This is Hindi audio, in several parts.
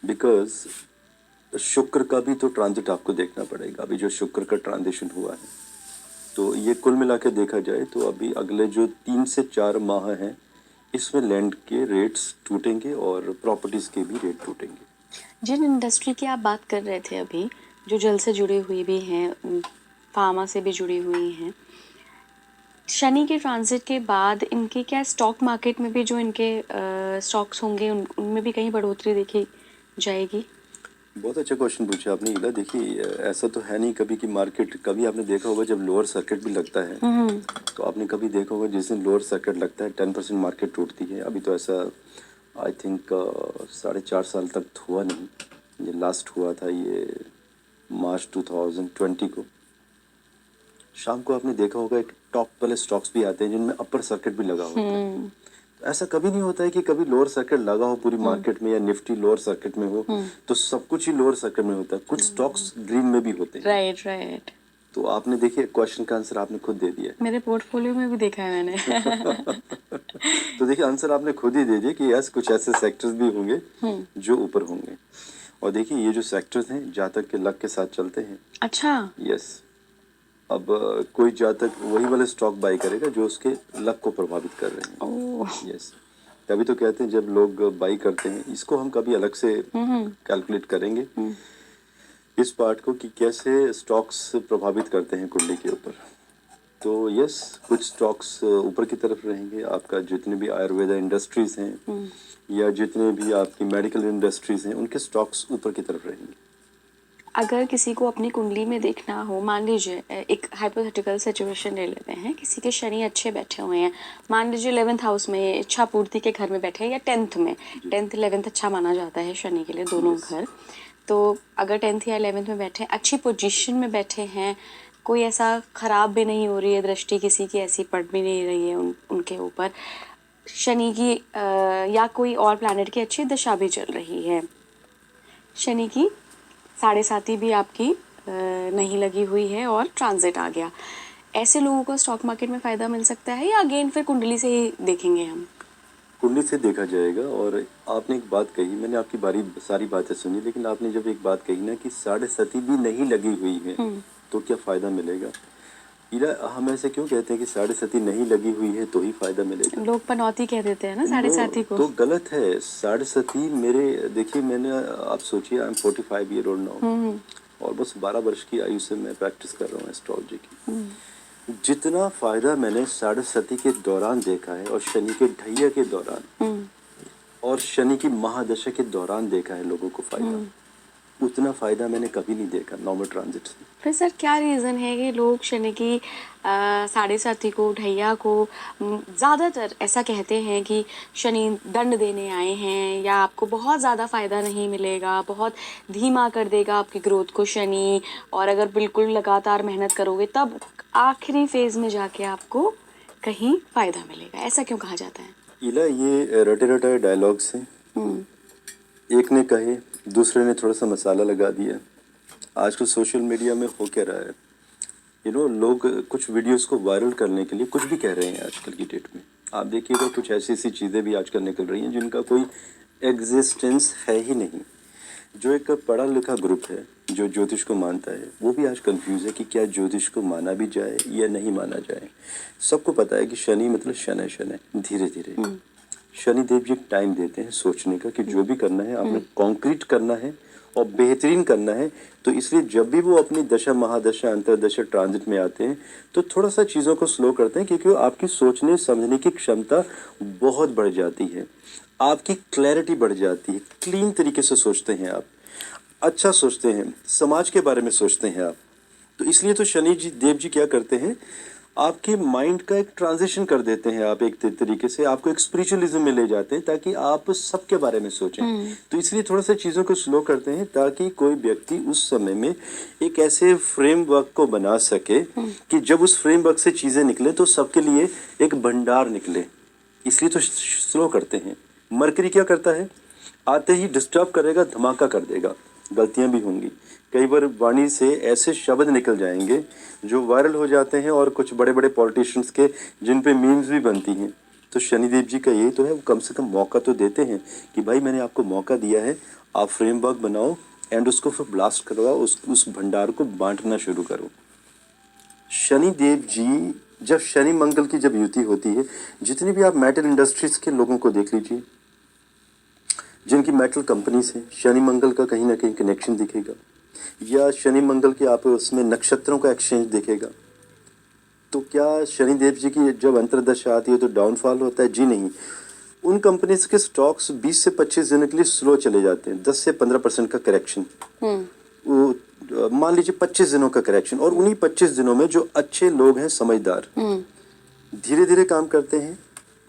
बिकॉज शुक्र का भी तो ट्रांजिट आपको देखना पड़ेगा। अभी जो शुक्र का ट्रांजिशन हुआ है, तो ये कुल मिला के देखा जाए तो अभी अगले जो 3 से 4 माह हैं, इसमें लैंड के रेट्स टूटेंगे और प्रॉपर्टीज के भी रेट टूटेंगे। जिन इंडस्ट्री की आप बात कर रहे थे अभी, जो जल से जुड़ी हुई भी हैं, फार्मा से भी जुड़ी हुई हैं, शनि के ट्रांजिट के बाद इनके क्या स्टॉक मार्केट में भी जो इनके स्टॉक्स होंगे उनमें भी कहीं बढ़ोतरी देखी जाएगी? बहुत अच्छा क्वेश्चन पूछा आपने इला। देखिए, ऐसा तो है नहीं कभी कि मार्केट, कभी आपने देखा होगा जब लोअर सर्किट भी लगता है, तो आपने कभी देखा होगा जिस दिन लोअर सर्किट लगता है 10% मार्केट टूटती है। अभी तो ऐसा आई थिंक 4.5 साल तक हुआ नहीं। ये लास्ट हुआ था ये मार्च 2020 को। शाम को आपने देखा होगा एक टॉप वाले स्टॉक्स भी आते हैं जिनमें अपर सर्किट भी लगा होता है। तो ऐसा कभी नहीं होता है कि कभी लोअर सर्किट लगा हो पूरी मार्केट में या निफ्टी लोअर सर्किट में हो तो सब कुछ ही लोअर सर्किट में होता है। कुछ स्टॉक्स ग्रीन में भी होते हैं। Right right. तो आपने देखिए क्वेश्चन का आंसर आपने खुद दे दिया मेरे पोर्टफोलियो में भी देखा है मैंने। तो देखिए आंसर आपने खुद ही दे दिया कि यस, कुछ ऐसे सेक्टर्स भी होंगे जो ऊपर होंगे। और देखिए ये जो सेक्टर्स हैं जातक के लक के साथ चलते हैं। अच्छा। यस। अब कोई जातक वही वाले स्टॉक बाई करेगा जो उसके लक को प्रभावित कर रहे हैं। ओह। यस। तभी तो कहते हैं जब लोग बाई करते हैं, इसको हम कभी अलग से कैलकुलेट करेंगे इस पार्ट को कि कैसे स्टॉक्स प्रभावित करते हैं कुंडली के ऊपर। तो यस, कुछ स्टॉक्स ऊपर की तरफ रहेंगे। आपका जितने भी आयुर्वेदा इंडस्ट्रीज हैं या जितने भी आपकी मेडिकल इंडस्ट्रीज हैं, उनके स्टॉक्स ऊपर की तरफ रहेंगे। अगर किसी को अपनी कुंडली में देखना हो, मान लीजिए एक हाइपोथेटिकल सिचुएशन ले लेते हैं, किसी के शनि अच्छे बैठे हुए हैं, मान लीजिए 11th हाउस में, इच्छा पूर्ति के घर में बैठे हैं, या 10th में, 10th 11th अच्छा माना जाता है शनि के लिए, दोनों घर। तो अगर 10th या 11th में बैठे हैं, अच्छी पोजीशन में बैठे हैं, कोई ऐसा खराब भी नहीं हो रही है दृष्टि, किसी की ऐसी पड़ भी नहीं रही है उनके ऊपर, शनि की या कोई और प्लैनेट की अच्छी दशा भी चल रही है, शनि की 7.5 भी आपकी नहीं लगी हुई है और ट्रांजिट आ गया, ऐसे लोगों को स्टॉक मार्केट में फ़ायदा मिल सकता है या अगेन फिर कुंडली से ही देखेंगे हम? कुंडली से देखा जाएगा। और आपने एक बात कही, मैंने आपकी सारी बातें सुनी, लेकिन आपने जब एक बात कही ना कि 7.5 भी नहीं लगी हुई है तो क्या फ़ायदा मिलेगा। इरा, हम ऐसे क्यों कहते हैं कि 7.5 नहीं लगी हुई है तो ही फायदा मिलेगा? लोग पनौती कह देते हैं ना 7.5 को। तो गलत है। 7.5 मेरे, देखिए मैंने, आप सोचिए I am 45 year old now और बस 12 वर्ष की आयु से मैं प्रैक्टिस कर रहा हूँ एस्ट्रोलॉजी की। जितना फायदा मैंने 7.5 के दौरान देखा है और शनि के ढैया के दौरान और शनि की महादशा के दौरान देखा है लोगों को फायदा, उतना फायदा मैंने कभी नहीं देखा नॉर्मल ट्रांजिट से। फिर सर क्या रीज़न है कि लोग शनि की 7.5 को, ढैया को ज़्यादातर ऐसा कहते हैं कि शनि दंड देने आए हैं, या आपको बहुत ज़्यादा फ़ायदा नहीं मिलेगा, बहुत धीमा कर देगा आपकी ग्रोथ को शनि, और अगर बिल्कुल लगातार मेहनत करोगे तब आखिरी फेज़ में जाके आपको कहीं फ़ायदा मिलेगा, ऐसा क्यों कहा जाता है? इला, ये रटे रटाए डायलॉग्स हैं। एक ने कहे, दूसरे ने थोड़ा सा मसाला लगा दिया। आजकल सोशल मीडिया में हो क्या रहा है, लोग कुछ वीडियोस को वायरल करने के लिए कुछ भी कह रहे हैं आजकल की डेट में। आप देखिएगा कुछ ऐसी ऐसी चीज़ें भी आजकल निकल रही हैं जिनका कोई एग्जिस्टेंस है ही नहीं। जो एक पढ़ा लिखा ग्रुप है जो ज्योतिष को मानता है, वो भी आज कंफ्यूज है कि क्या ज्योतिष को माना भी जाए या नहीं माना जाए। सबको पता है कि शनि मतलब शनै शनै, धीरे धीरे। शनिदेव जी टाइम देते हैं सोचने का कि जो भी करना है आपने कॉन्क्रीट करना है और बेहतरीन करना है। तो इसलिए जब भी वो अपनी दशा महादशा अंतरदशा ट्रांजिट में आते हैं तो थोड़ा सा चीज़ों को स्लो करते हैं, क्योंकि आपकी सोचने समझने की क्षमता बहुत बढ़ जाती है, आपकी क्लैरिटी बढ़ जाती है, क्लीन तरीके से सोचते हैं आप, अच्छा सोचते हैं, समाज के बारे में सोचते हैं आप। तो इसलिए तो शनि जी देव जी क्या करते हैं, आपके माइंड का एक ट्रांजिशन कर देते हैं। आप एक तरीके से आपको एक स्पिरिचुअलिज्म में ले जाते हैं ताकि आप सबके बारे में सोचें। तो इसलिए थोड़ा सा चीज़ों को स्लो करते हैं ताकि कोई व्यक्ति उस समय में एक ऐसे फ्रेमवर्क को बना सके कि जब उस फ्रेमवर्क से चीज़ें निकले तो सबके लिए एक भंडार निकले। इसलिए तो स्लो करते हैं। मरकरी क्या करता है, आते ही डिस्टर्ब करेगा, धमाका कर देगा, गलतियां भी होंगी। कई बार वाणी से ऐसे शब्द निकल जाएंगे जो वायरल हो जाते हैं और कुछ बड़े बड़े पॉलिटिशियंस के जिन पे मीम्स भी बनती हैं। तो शनिदेव जी का यही तो है, वो कम से कम मौका तो देते हैं कि भाई मैंने आपको मौका दिया है, आप फ्रेमवर्क बनाओ एंड उसको फिर ब्लास्ट करवाओ, उस भंडार को बांटना शुरू करो। शनि देव जी, जब शनि मंगल की जब युति होती है, जितनी भी आप मेटल इंडस्ट्रीज के लोगों को देख लीजिए, जिनकी मेटल कंपनीज हैं, शनि मंगल का कहीं ना कहीं कनेक्शन दिखेगा, या शनि मंगल के आप उसमें नक्षत्रों का एक्सचेंज दिखेगा। तो क्या शनि देव जी की जब अंतर्दशा आती है तो डाउनफॉल होता है? जी नहीं। उन कंपनीज के स्टॉक्स 20 से 25 दिनों के लिए स्लो चले जाते हैं, 10 से 15% का करेक्शन। वो मान लीजिए 25 दिनों का करेक्शन, और उन्हीं 25 दिनों में जो अच्छे लोग हैं, समझदार, धीरे धीरे काम करते हैं,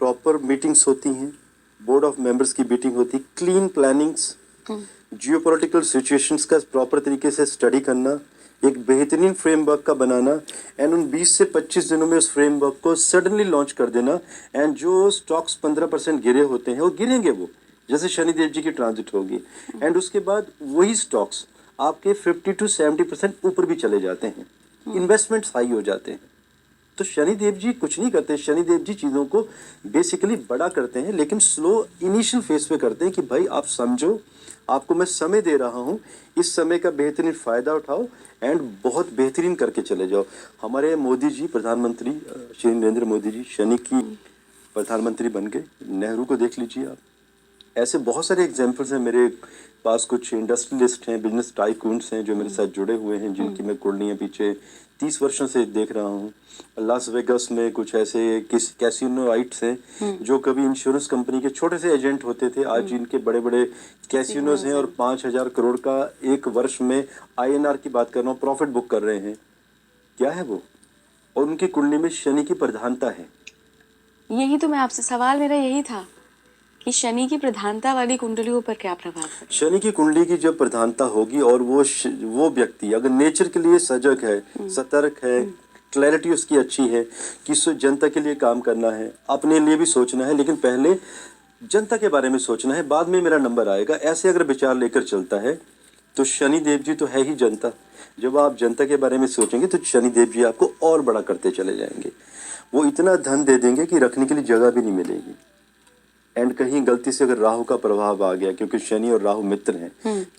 प्रॉपर मीटिंग्स होती हैं, बोर्ड ऑफ मेंबर्स की मीटिंग होती है, क्लीन प्लानिंग्स, जियोपॉलिटिकल सिचुएशंस का प्रॉपर तरीके से स्टडी करना, एक बेहतरीन फ्रेमवर्क का बनाना, एंड उन 20 से 25 दिनों में उस फ्रेमवर्क को सडनली लॉन्च कर देना। एंड जो स्टॉक्स 15% गिरे होते हैं वो गिरेंगे, वो जैसे शनिदेव जी की ट्रांजिट होगी, एंड उसके बाद वही स्टॉक्स आपके 50 to 70% ऊपर भी चले जाते हैं, इन्वेस्टमेंट्स हाई हो जाते हैं। तो शनिदेव जी कुछ नहीं करते, शनिदेव जी चीज़ों को बेसिकली बड़ा करते हैं, लेकिन स्लो इनिशियल फेज पे करते हैं कि भाई आप समझो, आपको मैं समय दे रहा हूँ, इस समय का बेहतरीन फ़ायदा उठाओ एंड बहुत बेहतरीन करके चले जाओ। हमारे मोदी जी, प्रधानमंत्री श्री नरेंद्र मोदी जी शनि की प्रधानमंत्री बन गए। नेहरू को देख लीजिए आप, ऐसे बहुत सारे एग्जाम्पल्स हैं। मेरे पास कुछ इंडस्ट्रियलिस्ट हैं, बिजनेस टाइकून्स हैं जो मेरे साथ जुड़े हुए हैं, जिनकी मैं कुंडलियाँ पीछे 30 वर्षों से देख रहा हूँ। लास वेगस में कुछ ऐसे कैसीनोइट्स हैं जो कभी इंश्योरेंस कंपनी के छोटे से एजेंट होते थे, आज इनके बड़े बड़े कैसीनोज हैं और 5,000 करोड़ का एक वर्ष में INR की बात कर रहा हूँ प्रॉफिट बुक कर रहे हैं। क्या है वो? और उनकी कुंडली में शनि की प्रधानता है। यही तो मैं आपसे, सवाल मेरा यही था कि शनि की प्रधानता वाली कुंडलियों पर क्या प्रभाव है? शनि की कुंडली की जब प्रधानता होगी और वो व्यक्ति अगर नेचर के लिए सजग है, सतर्क है, क्लैरिटी उसकी अच्छी है कि जनता के लिए काम करना है, अपने लिए भी सोचना है, लेकिन पहले जनता के बारे में सोचना है, बाद में मेरा नंबर आएगा, ऐसे अगर विचार लेकर चलता है तो शनि देव जी तो है ही जनता। जब आप जनता के बारे में सोचेंगे तो शनि देव जी आपको और बड़ा करते चले जाएंगे। वो इतना धन दे देंगे कि रखने के लिए जगह भी नहीं मिलेगी। एंड कहीं गलती से अगर राहु का प्रभाव आ गया, क्योंकि शनि और राहु मित्र हैं,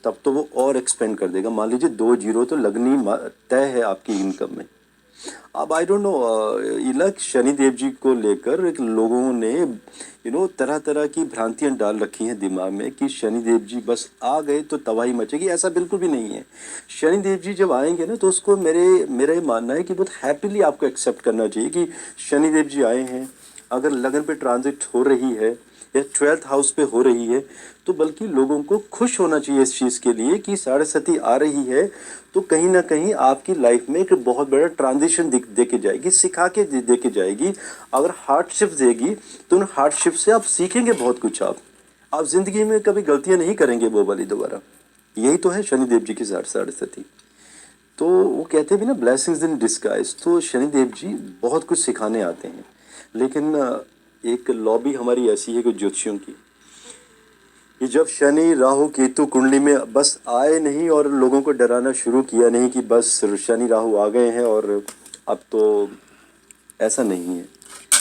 तब तो वो और एक्सपेंड कर देगा। मान लीजिए 2 जीरो तो लगनी तय है आपकी इनकम में। अब I don't know, इलक Shani Dev ji को लेकर एक लोगों ने तरह तरह की भ्रांतियां डाल रखी हैं दिमाग में कि शनि देव जी बस आ गए तो तबाही मचेगी। ऐसा बिल्कुल भी नहीं है। शनि देव जी जब आएंगे ना तो उसको मेरा ये मानना है कि बहुत हैप्पीली आपको एक्सेप्ट करना चाहिए कि शनि देव जी आए हैं। अगर लगन पे ट्रांजिट हो रही है या 12th हाउस पे हो रही है तो बल्कि लोगों को खुश होना चाहिए इस चीज़ के लिए कि साढ़े सती आ रही है तो कहीं ना कहीं आपकी लाइफ में एक बहुत बड़ा ट्रांजिशन दे के जाएगी, सिखा के दे के जाएगी। अगर हार्डशिप देगी तो उन हार्डशिप से आप सीखेंगे बहुत कुछ। आप जिंदगी में कभी गलतियां नहीं करेंगे वो वाली दोबारा। यही तो है शनिदेव जी की साढ़े सती। तो वो कहते हैं भी ना, ब्लेसिंग्स इन डिस्गाइज। तो शनिदेव जी बहुत कुछ सिखाने आते हैं, लेकिन एक लॉबी हमारी ऐसी है कि ज्योतिषियों की, कि जब शनि राहु केतु कुंडली में बस आए नहीं और लोगों को डराना शुरू किया नहीं कि बस शनि राहु आ गए हैं और अब तो, ऐसा नहीं है।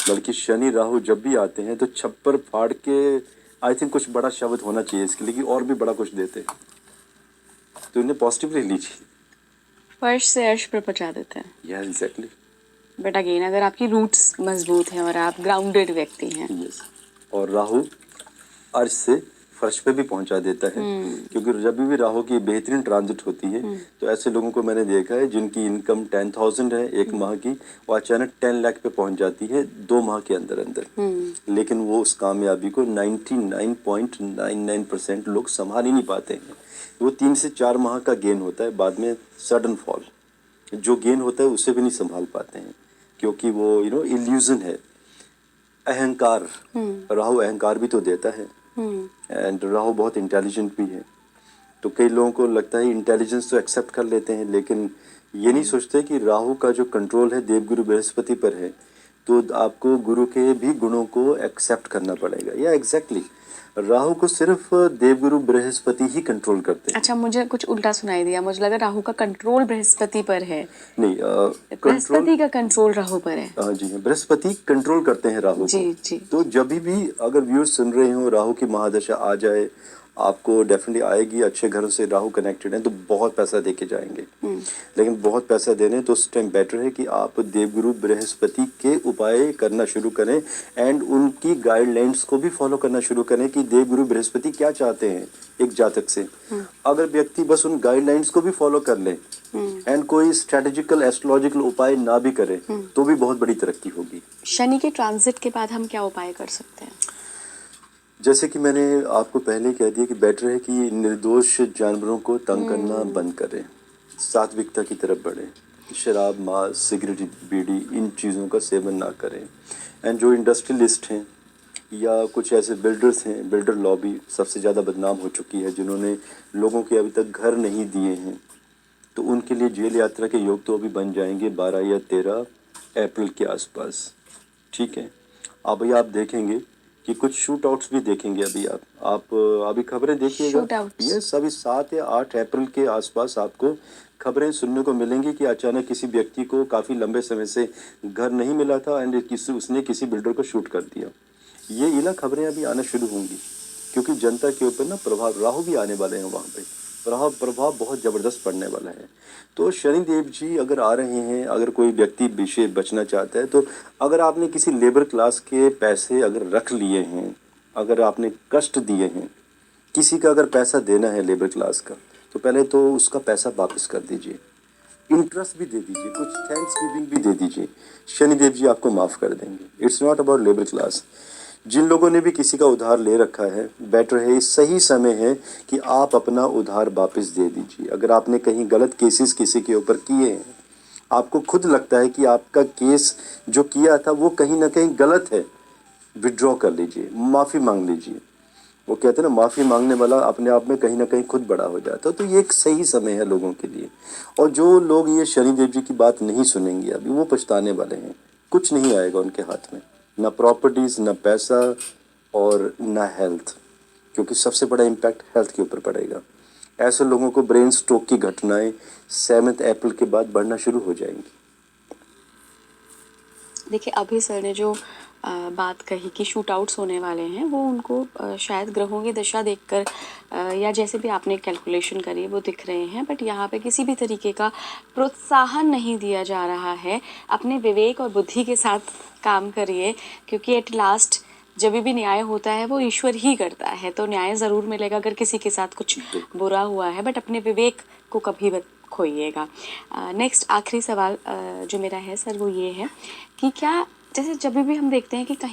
बल्कि शनि राहु जब भी आते हैं तो छप्पर फाड़ के, आई थिंक कुछ बड़ा शब्द होना चाहिए इसके लिए कि और भी बड़ा कुछ देते हैं, तो इन्हें पॉजिटिवली लीजिए। फर्श से अर्श पर पहुंचा देते हैं। Yes exactly. बट अगेन अगर आपकी रूट्स मजबूत हैं और आप ग्राउंडेड व्यक्ति हैं, यस, और राहु अर्श से फर्श पे भी पहुंचा देता है, क्योंकि जब भी राहु की बेहतरीन ट्रांजिट होती है तो ऐसे लोगों को मैंने देखा है जिनकी इनकम 10,000 है एक माह की, वो अचानक 10 लाख पे पहुंच जाती है 2 माह के अंदर अंदर। लेकिन वो उस कामयाबी को 99.99% लोग संभाल ही नहीं पाते हैं। वो 3 से 4 माह का गेन होता है, बाद में सडन फॉल। जो गेन होता है उसे भी नहीं संभाल पाते हैं, क्योंकि वो इल्यूजन है, अहंकार। राहु अहंकार भी तो देता है, एंड राहु बहुत इंटेलिजेंट भी है। तो कई लोगों को लगता है इंटेलिजेंस तो एक्सेप्ट कर लेते हैं, लेकिन ये नहीं सोचते कि राहु का जो कंट्रोल है देवगुरु बृहस्पति पर है, तो आपको गुरु के भी गुणों को एक्सेप्ट करना पड़ेगा। या एग्जैक्टली राहु को सिर्फ देवगुरु बृहस्पति ही कंट्रोल करते हैं। अच्छा, मुझे कुछ उल्टा सुनाई दिया, मुझे लगा राहु का कंट्रोल बृहस्पति पर है। नहीं, बृहस्पति का कंट्रोल राहु पर है। हाँ जी, बृहस्पति कंट्रोल करते हैं राहु जी को। जी। तो जब भी अगर व्यूअर्स सुन रहे हो राहु की महादशा आ जाए, आपको डेफिनेटली आएगी। अच्छे घरों से राहु कनेक्टेड है तो बहुत पैसा दे के जाएंगे, लेकिन बहुत पैसा देने तो उस टाइम बेटर है कि आप देवगुरु बृहस्पति के उपाय करना शुरू करें एंड उनकी गाइडलाइंस को भी फॉलो करना शुरू करें कि देवगुरु बृहस्पति क्या चाहते हैं एक जातक से। अगर व्यक्ति बस उन गाइडलाइंस को भी फॉलो कर ले एंड कोई स्ट्रेटेजिकल एस्ट्रोलॉजिकल उपाय ना भी करे तो भी बहुत बड़ी तरक्की होगी। शनि के ट्रांजिट के बाद हम क्या उपाय कर सकते हैं? जैसे कि मैंने आपको पहले कह दिया कि बेटर है कि निर्दोष जानवरों को तंग करना बंद करें, सात्विकता की तरफ बढ़ें, शराब, मांस, सिगरेट, बीड़ी इन चीज़ों का सेवन ना करें। एंड जो इंडस्ट्रियलिस्ट हैं या कुछ ऐसे बिल्डर्स हैं, बिल्डर लॉबी सबसे ज़्यादा बदनाम हो चुकी है, जिन्होंने लोगों के अभी तक घर नहीं दिए हैं, तो उनके लिए जेल यात्रा के योग तो अभी बन जाएंगे 12 या 13 अप्रैल के आसपास। ठीक है, अभी आप देखेंगे कि कुछ शूट आउट्स भी देखेंगे। आप अभी खबरें देखिएगा। Shootouts? यस, अभी 7 या 8 अप्रैल के आसपास आपको खबरें सुनने को मिलेंगी कि अचानक किसी व्यक्ति को काफ़ी लंबे समय से घर नहीं मिला था एंड उसने किसी बिल्डर को शूट कर दिया। ये ना खबरें अभी आना शुरू होंगी क्योंकि जनता के ऊपर ना प्रभाव, राहु भी आने वाले हैं वहाँ पे, प्रभाव बहुत ज़बरदस्त पड़ने वाला है। तो शनिदेव जी अगर आ रहे हैं, अगर कोई व्यक्ति विषय बचना चाहता है, तो अगर आपने किसी लेबर क्लास के पैसे अगर रख लिए हैं, अगर आपने कष्ट दिए हैं, किसी का अगर पैसा देना है लेबर क्लास का, तो पहले तो उसका पैसा वापस कर दीजिए, इंटरेस्ट भी दे दीजिए, कुछ थैंक्स गिविंग भी दे दीजिए, शनिदेव जी आपको माफ़ कर देंगे। It's not about labour class. जिन लोगों ने भी किसी का उधार ले रखा है, बेटर है, सही समय है कि आप अपना उधार वापस दे दीजिए। अगर आपने कहीं गलत केसेस किसी के ऊपर किए हैं, आपको खुद लगता है कि आपका केस जो किया था वो कहीं ना कहीं गलत है, विड्रॉ कर लीजिए, माफ़ी मांग लीजिए। वो कहते हैं ना, माफ़ी मांगने वाला अपने आप में कहीं ना कहीं खुद बड़ा हो जाता है। तो ये एक सही समय है लोगों के लिए। और जो लोग ये शनिदेव जी की बात नहीं सुनेंगे अभी, वो पछताने वाले हैं। कुछ नहीं आएगा उनके हाथ में, ना प्रॉपर्टीज़, ना पैसा और ना हेल्थ, क्योंकि सबसे बड़ा इम्पैक्ट हेल्थ के ऊपर पड़ेगा। ऐसे लोगों को ब्रेन स्ट्रोक की घटनाएं 7 अप्रैल के बाद बढ़ना शुरू हो जाएंगी। देखिए, अभी सर ने जो बात कही कि शूट आउट्स होने वाले हैं, वो उनको शायद ग्रहों की दशा देखकर या जैसे भी आपने कैलकुलेशन करी वो दिख रहे हैं, बट यहाँ पे किसी भी तरीके का प्रोत्साहन नहीं दिया जा रहा है। अपने विवेक और बुद्धि के साथ काम करिए, क्योंकि एट लास्ट जब भी न्याय होता है वो ईश्वर ही करता है, तो न्याय ज़रूर मिलेगा अगर किसी के साथ कुछ बुरा हुआ है, बट अपने विवेक को कभी मत खोइएगा। नेक्स्ट आखिरी सवाल जो मेरा है सर, वो ये है कि क्या जैसे जब भी हम देखते हैं कि कहीं